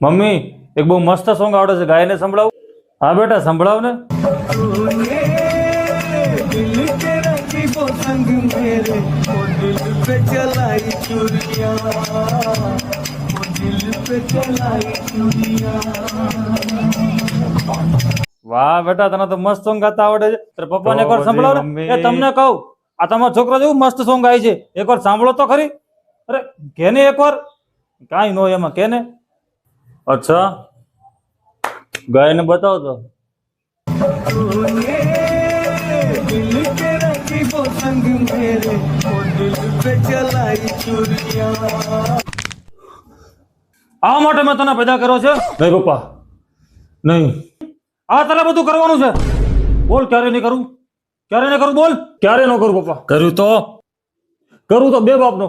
Mummy એક બહુ મસ્ત સોંગ આવડે છે, ગાયને સંભળાવું? હા બેટા સંભળાવ ને. વાહ બેટા તને તો મસ્ત સોંગ ગાતા આવડે છે. તારા પપ્પાને એકવાર સંભળાવ ને. એ તમને કહું આ તમારો છોકરો જેવું મસ્ત સોંગ ગાય છે, એકવાર સાંભળો તો ખરી. અરે કેને એકવાર, કાંઈ નો એમાં કેને. અચ્છા ગાયને બતાવો તો. આ માટે મેં તને પેદા કર્યો છે? નહીં પપ્પા નહીં, આ તારે બધું કરવાનું છે. બોલ ક્યારે નહીં કરું, ક્યારે નહીં કરું, બોલ ક્યારે ન કરું પપ્પા. કર્યું તો બે બાપનો.